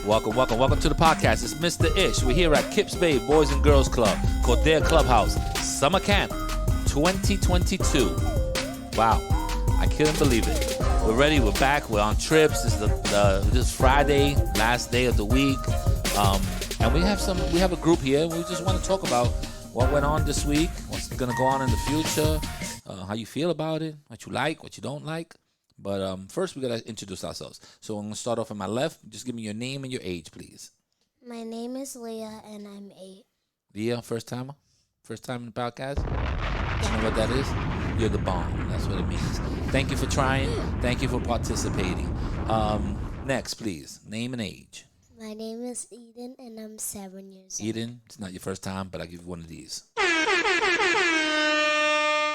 Welcome to the podcast. It's Mr. Ish. We're here at Kips Bay Boys and Girls Club, Cordair Clubhouse, Summer Camp 2022. Wow, I couldn't believe it. We're ready. We're back. We're on trips. This is Friday, last day of the week, and we have a group here. We just want to talk about what went on this week, what's going to go on in the future, how you feel about it, what you like, what you don't like. But first, we got to introduce ourselves. So I'm going to start off on my left. Just give me your name and your age, please. My name is Leah, and I'm 8. Leah, first timer? First time in the podcast? You know what that is? You're the bomb. That's what it means. Thank you for trying. Thank you for participating. Next, please. Name and age. My name is Eden, and I'm 7 years old. Eden, it's not your first time, but I'll give you one of these.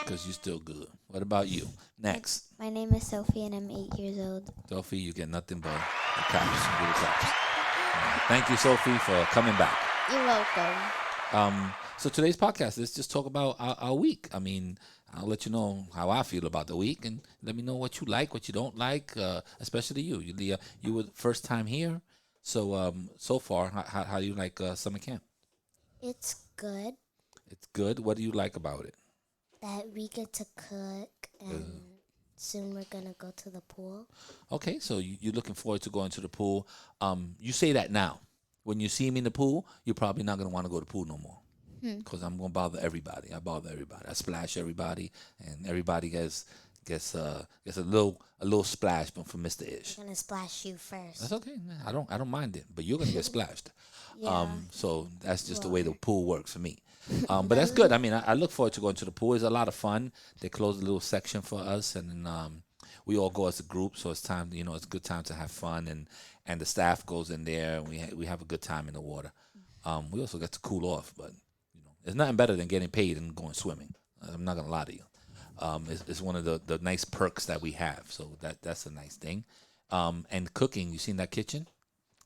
Because you're still good. What about you? Next. My name is Sophie, and I'm 8 years old. Sophie, you get nothing but the claps. Give the claps. Thank you, Sophie, for coming back. You're welcome. So today's podcast, let's just talk about our week. I mean, I'll let you know how I feel about the week, and let me know what you like, what you don't like, especially you. Leah, you were the first time here. So so far, how do you like summer camp? It's good It's good. What do you like about it? that we get to cook, and soon we're going to go to the pool. Okay, so you're looking forward to going to the pool. You say that now. When you see me in the pool, you're probably not going to want to go to the pool no more. Because I'm going to bother everybody. I bother everybody. I splash everybody, and everybody gets a little splash from Mr. Ish. I'm going to splash you first. That's okay. I don't mind it, but you're going to get splashed. Yeah. So that's just the way the pool works for me. But that's good. I mean, I look forward to going to the pool. It's a lot of fun. They close a little section for us, and then we all go as a group. So it's time, it's a good time to have fun, and the staff goes in there, and we have a good time in the water. We also get to cool off, but it's nothing better than getting paid and going swimming. I'm not gonna lie to you. It's one of the nice perks that we have. So that's a nice thing. And cooking, you seen that kitchen?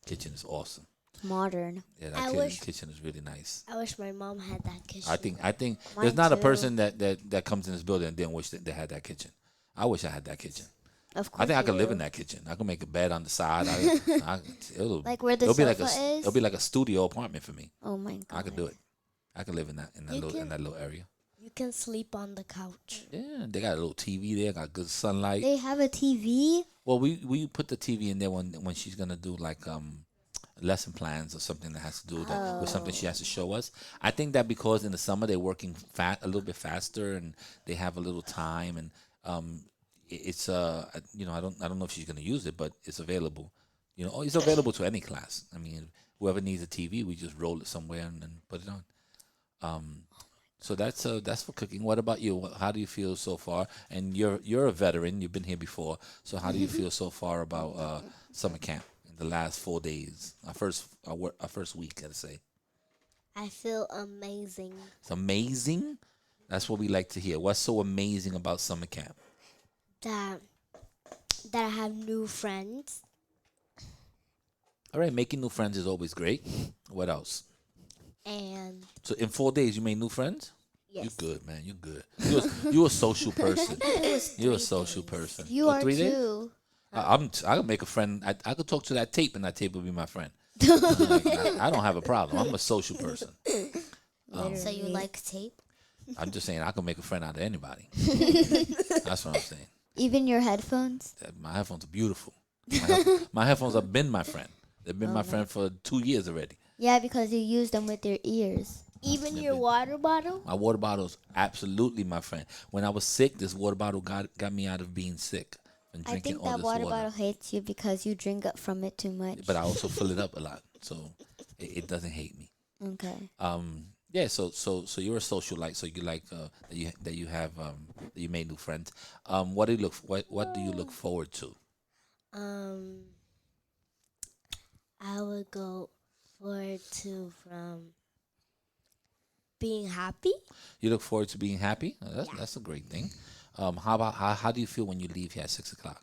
Kitchen is awesome. Modern. Yeah, that kitchen is really nice. I wish my mom had that kitchen. I think Mine there's not a too. person that comes in this building and didn't wish that they had that kitchen. I wish I had that kitchen. Of course. I think I could you live do. in that kitchen. I could make a bed on the side. Like where the it'll be like sofa is? It'll be like a studio apartment for me. Oh my god. I could do it. I could live in that little area. You can sleep on the couch. Yeah, they got a little TV there. Got good sunlight. They have a TV? Well, we put the TV in there when she's gonna do like lesson plans or something that has to do with something she has to show us. I think that because in the summer they're working a little bit faster and they have a little time, and it's I don't know if she's gonna use it, but it's available. It's available to any class. I mean, whoever needs a TV, we just roll it somewhere and then put it on. So that's for cooking. What about you? How do you feel so far? And you're a veteran. You've been here before. So how do you feel so far about summer camp in the last 4 days? Our first week, I'd say. I feel amazing. It's amazing. That's what we like to hear. What's so amazing about summer camp? That I have new friends. All right, making new friends is always great. What else? And So in 4 days, you made new friends? yes. You're good, man. You're good. You're a social person. You're a social person. You What, are 3 days? too. I could make a friend. I could talk to that tape, and that tape would be my friend. I don't have a problem. I'm a social person. So you like tape? I'm just saying I can make a friend out of anybody. That's what I'm saying. Even your headphones? My headphones are beautiful. My headphones have been my friend. They've been my friend for 2 years already. Yeah, because you use them with your ears. Even your water bottle? My water bottle is absolutely my friend. When I was sick, this water bottle got me out of being sick and I drinking think all that this water bottle hates you because you drink up from it too much. But I also fill it up a lot, so it doesn't hate me. Okay. Yeah, so you're a socialite. So you like that you made new friends. What do you look forward to? I would go forward to being happy. You look forward to being happy. That's a great thing. How do you feel when you leave here at 6:00?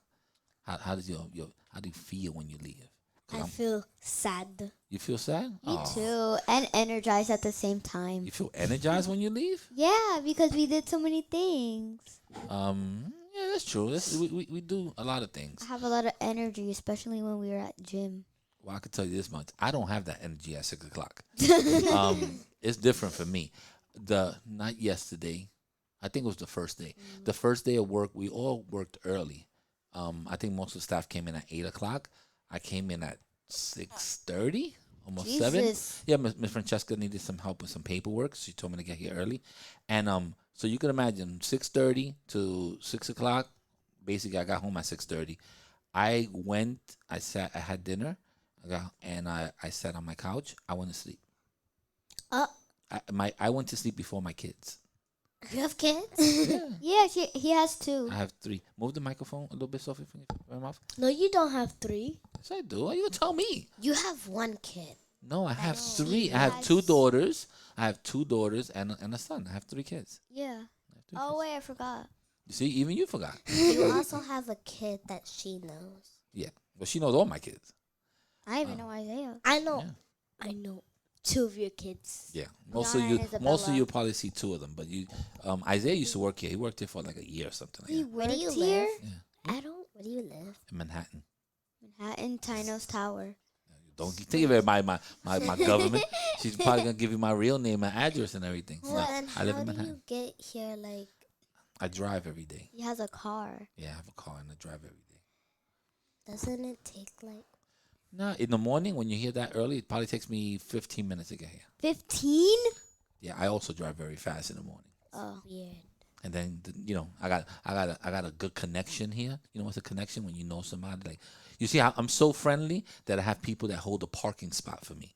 How do you feel when you leave? I feel sad. You feel sad? Me too. And energized at the same time. You feel energized when you leave? Yeah, because we did so many things. Yeah, that's true. We do a lot of things. I have a lot of energy, especially when we were at gym. Well, I could tell you this much: I don't have that energy at 6 o'clock. It's different for me. The not yesterday, I think it was the first day. The first day of work, we all worked early. I think most of the staff came in at 8 o'clock. I came in at 6:30, almost 7. Jesus. Yeah, Miss Francesca needed some help with some paperwork. She told me to get here early, and so you can imagine 6:30 to 6 o'clock. Basically, I got home at 6:30. I went, I sat, I had dinner, I sat on my couch. I went to sleep. Oh, I went to sleep before my kids. you have kids? Yeah, he has two. I have 3. Move the microphone a little bit, Sophie, from your mouth. No, you don't have 3. Yes, I do. You tell me. You have 1 kid. No, I have know. 3. I have 2 daughters. I have 2 daughters and a son. I have 3 kids. Yeah. I have 3 Oh kids. wait, I forgot. You see, even you forgot. You also have a kid that she knows. Yeah. Well, she knows all my kids. I even know Isaiah. I know. Yeah. I know 2 of your kids. Yeah. Brianna Most of and you, most of Isabella. you probably see 2 of them. But Isaiah used to work here. He worked here for like a year or something like He that. Where do you worked here. live? I don't. Where do you live? In Manhattan. Manhattan, Tino's Tower. Don't think of it by my government. She's probably gonna give you my real name and address and everything. Well, No, and I live how in do Manhattan. you get here? Like, I drive every day. He has a car. Yeah, I have a car and I drive every day. doesn't it take like? No, in the morning when you hear that early, it probably takes me 15 minutes to get here. 15? Yeah, I also drive very fast in the morning. Oh. Weird. And then I got a good connection here. You know what's a connection when you know somebody? Like, you see how I'm so friendly that I have people that hold a parking spot for me,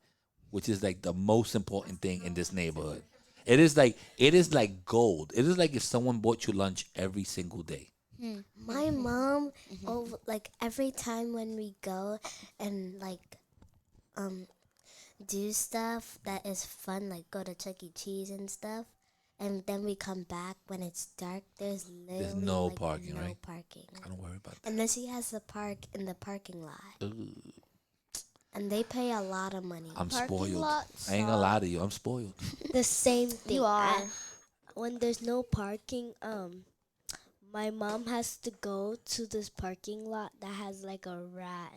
which is like the most important thing in this neighborhood. It is like gold. It is like if someone bought you lunch every single day. My mom, like every time when we go and like, do stuff that is fun, like go to Chuck E. Cheese and stuff, and then we come back when it's dark. There's literally no like, parking, no right? parking. I don't worry about that. Unless he has a park in the parking lot, Ooh, and they pay a lot of money. I'm Parking spoiled. lot I ain't gonna lie to you. I'm spoiled. The same thing. You are. When there's no parking, my mom has to go to this parking lot that has like a rat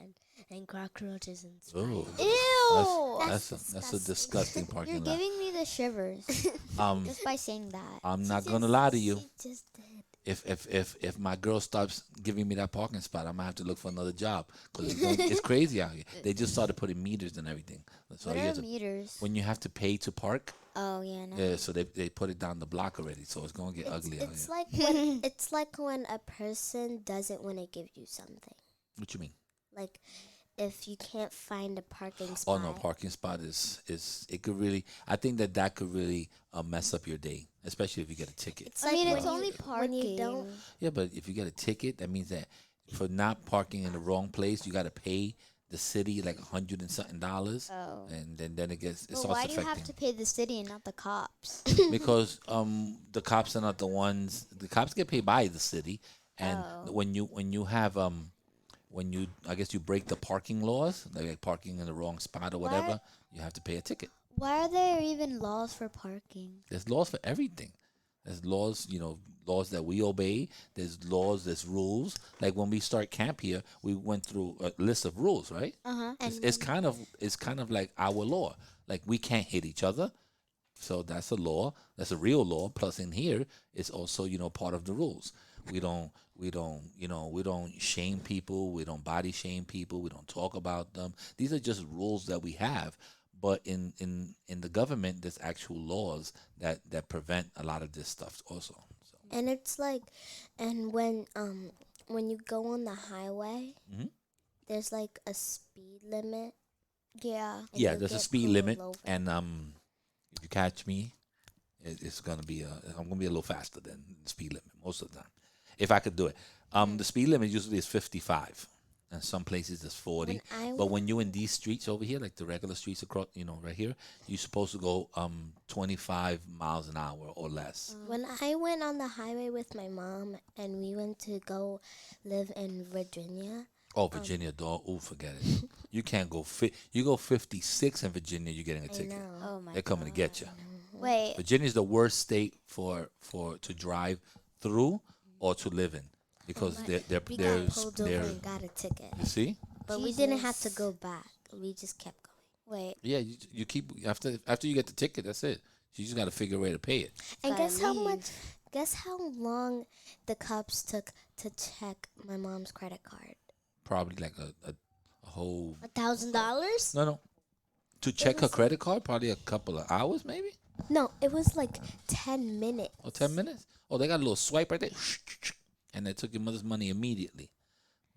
and cockroaches and spiders. Oh, Ew. that's a disgusting You're parking lot. giving me the shivers just by saying that. I'm not gonna lie to you. She just did. If my girl stops giving me that parking spot, I'm gonna have to look for another job because it's crazy out here. They just started putting meters and everything. So What you are have to- meters? when you have to pay to park, Oh yeah, no. yeah. So they put it down the block already. So it's gonna get ugly out It's here. like when it's like when a person doesn't want to give you something. What you mean? Like if you can't find a parking Oh spot. no, parking spot is it could really. I think that could really mess up your day, especially if you get a ticket. It's I mean, when it's you- only when parking. you don't. Yeah, but if you get a ticket, that means that for not parking in the wrong place, you got to pay the city like $100 and something, Oh. and then it But starts why do you affecting. have to pay the city and not the cops? Because the cops are not the ones. The cops get paid by the city, and Oh. when you have when you I guess you break the parking laws, like parking in the wrong spot or whatever, you have to pay a ticket. Why are there even laws for parking? There's laws for everything. There's laws, laws that we obey. There's laws, there's rules. Like when we start camp here, we went through a list of rules, right? Uh-huh. It's kind of like our law. Like we can't hit each other. So that's a law. That's a real law. Plus in here, it's also, part of the rules. We don't shame people. We don't body shame people. We don't talk about them. These are just rules that we have. But in the government, there's actual laws that prevent a lot of this stuff also. So And it's like, and when you go on the highway, Mhm. there's like a speed limit. Yeah. and yeah, you there's a get speed pulled limit, over. and if you catch me, it's gonna be I'm gonna be a little faster than the speed limit most of the time, if I could do it. The speed limit usually is 55, and some places it's 40. When I But when you're in these streets over here, like the regular streets across, right here, you're supposed to go 25 miles an hour or less. When I went on the highway with my mom and we went to go live in Virginia, Oh, Virginia, dog. Oh, forget it. You can't go. You go 56 in Virginia, you're getting a I ticket. know. Oh my They're coming to get you. Wait. Virginia's the worst state for to drive through or to live in because We got pulled over there's and got a ticket, you see. but we didn't have to go back. we just kept going. Wait. Yeah, you keep after you get the ticket. That's it. You just got to figure a way to pay it. And Gotta guess how leave. much? Guess how long the cops took to check my mom's credit card? Probably like a whole $1,000. no. To check her was credit card, probably a couple of hours, maybe. No, it was like 10 minutes. Or 10 minutes. Oh, they got a little swipe right there, and they took your mother's money immediately.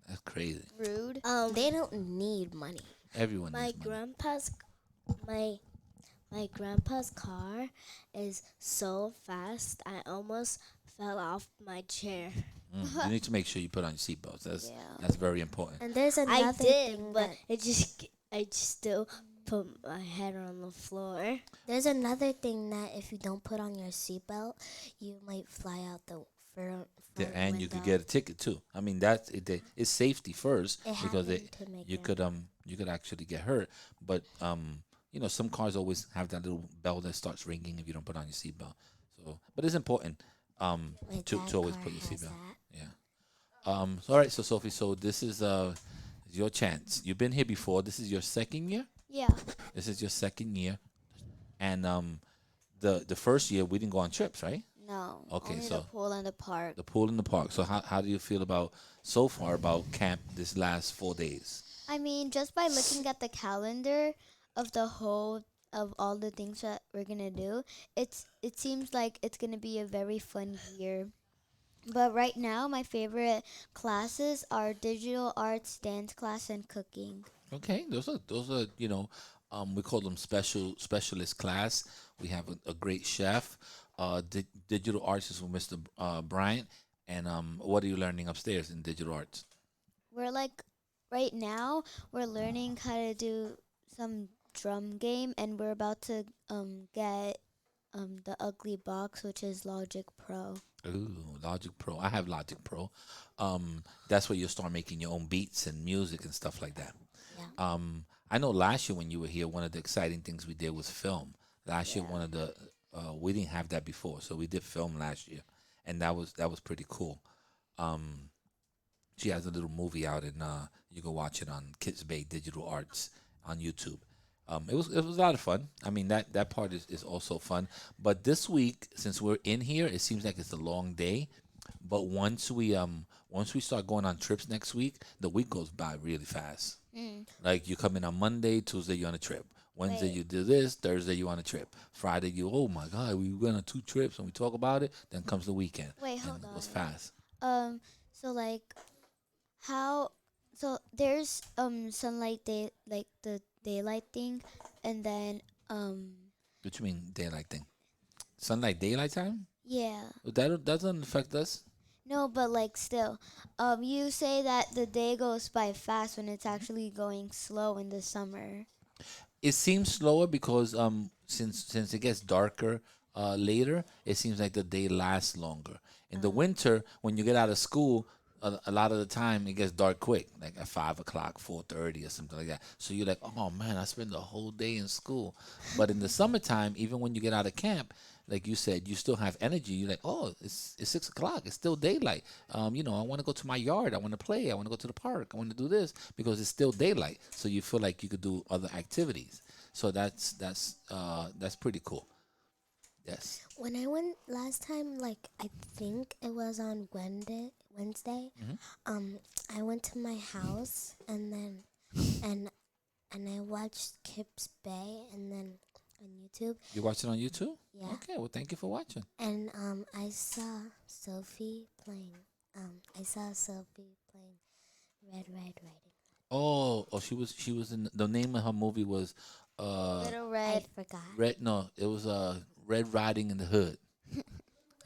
That's crazy. Rude. They don't need money. Everyone My needs money. grandpa's my grandpa's car is so fast. I almost fell off my chair. You need to make sure you put on your seatbelts. Yeah. That's very important. And there's another I thing did, but that I just still put my head on the floor. there's another thing that if you don't put on your seatbelt, you might fly out the front Yeah, and you window. could get a ticket too. I mean, that's it's safety first It because happened to me you again. you could actually get hurt. But you know, some cars always have that little bell that starts ringing if you don't put on your seatbelt. So, but it's important My to dad's always car put your has seatbelt. that. Yeah. So all right, so Sophie, so this is your chance. You've been here before. This is your second year. Yeah. This is your second year, and the first year we didn't go on trips, right? No. Okay, Only so- the pool and the park. The pool in the park. So how do you feel about so far about camp this last 4 days? I mean, just by looking at the calendar of all the things that we're gonna do, it seems like it's gonna be a very fun year. But right now, my favorite classes are digital arts, dance class, and cooking. Okay, those are we call them specialist class. We have a great chef, digital artist from Mr. Bryant, and what are you learning upstairs in digital arts? We're like, right now, we're learning how to do some drum game, and we're about to get the ugly box, which is Logic Pro. Ooh, Logic Pro. I have Logic Pro. That's where you'll start making your own beats and music and stuff like that. Yeah. I know last year when you were here, one of the exciting things we did was film. Last year, one of the we didn't have that before, so we did film last year, and that was pretty cool. She has a little movie out, and you can watch it on Kips Bay Digital Arts on YouTube. It was a lot of fun. I mean that part is also fun. But this week, since we're in here, it seems like it's a long day. But once we start going on trips next week, the week goes by really fast. Like you come in on Monday, Tuesday you're on a trip. Wednesday Wait. you do this, Thursday you on a trip. Friday you, oh my God, we went on 2 trips and we talk about it. Then comes the weekend. Wait, and hold it goes on. fast. So like, so there's sunlight day, like the daylight thing, and then What you mean daylight thing? Sunlight daylight time? yeah. That doesn't affect us. No, but like still, you say that the day goes by fast when it's actually going slow in the summer. It seems slower because since it gets darker later, it seems like the day lasts longer. In the winter, when you get out of school, a lot of the time it gets dark quick, like at 5 o'clock, 4:30 or something like that. So you're like, oh man, I spend the whole day in school. But in the summertime, even when you get out of camp, like you said, you still have energy. You're like, oh, it's 6 o'clock. It's still daylight. I want to go to my yard. I want to play. I want to go to the park. I want to do this because it's still daylight. So you feel like you could do other activities. So that's pretty cool. Yes. When I went last time, like I think it was on Wednesday. I went to my house and then and I watched Kips Bay and then on YouTube. You watch it on YouTube? Yeah. Okay. Well, thank you for watching. And I saw Sophie playing. I saw Sophie playing Red Riding. Oh, she was in the name of her movie was Little I Red. forgot. Red. No, it was Red Riding in the Hood.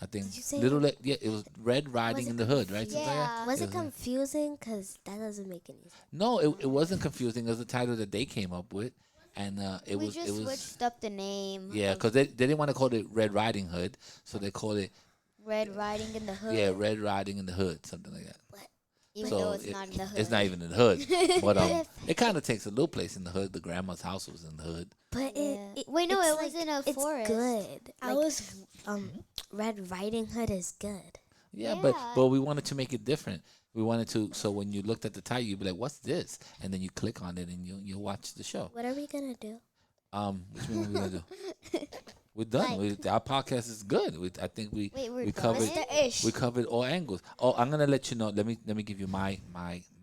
I think Did you say yeah, it was Red Riding it in the Hood, right? confusing? Something like that? Yeah. Was it It was- confusing? Because that doesn't make any sense. No, it wasn't confusing. It was the title that they came up with, and it We was just it was switched up the name. yeah, of because they didn't want to call it Red Riding Hood, so they called it Red Riding in the Hood. yeah Red Riding in the Hood, something like that. Even So though it's not in the hood. It's not even in the hood, but it kind of takes a little place in the hood. The grandma's house was in the hood. But Yeah. it Wait, no, it's it was in a it's forest. good. I Like, was Red Riding Hood is good. Yeah, Yeah. but we wanted to make it different. We wanted to, so when you looked at the title, you'd be like, "What's this?" And then you click on it and you watch the show. What are we gonna do? Which one we gonna do? We're done. Our podcast is good. I think Wait, we're we done? covered Mr. Ish. we covered all angles. Oh, I'm gonna let you know. Let me give you my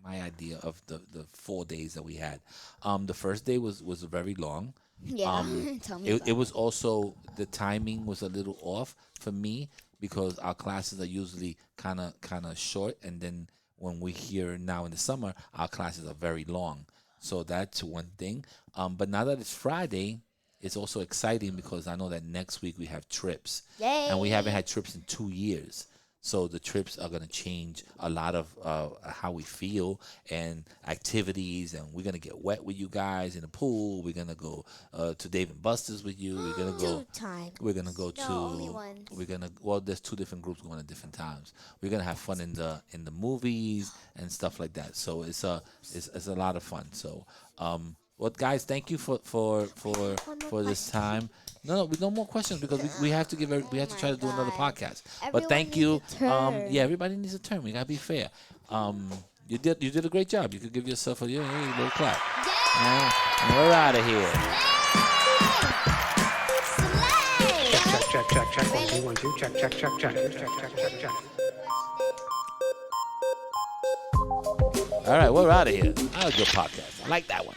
idea of the 4 days that we had. The first day was very long. Yeah. Tell me It was also, the timing was a little off for me because our classes are usually kind of short, and then when we're here now in the summer, our classes are very long. So that's one thing. But now that it's Friday, it's also exciting because I know that next week we have trips, Yay. and we haven't had trips in 2 years. So the trips are going to change a lot of how we feel and activities, and we're going to get wet with you guys in the pool. We're going to go to Dave and Buster's with you. We're going to go. 2 times. We're gonna go to. only once. We're gonna. Well, there's 2 different groups going at different times. We're gonna have fun in the movies and stuff like that. So it's a lot of fun. So well, guys, thank you for this time. No more questions because we have to we have to try to do another podcast. But Everyone thank you. needs a turn. Yeah, everybody needs a turn. We gotta be fair. You did a great job. You could give yourself a little clap. Yeah. And we're out of here. Check. 1, 2, 1, 2. Check. All right, we're out of here. That was a good podcast. I like that one.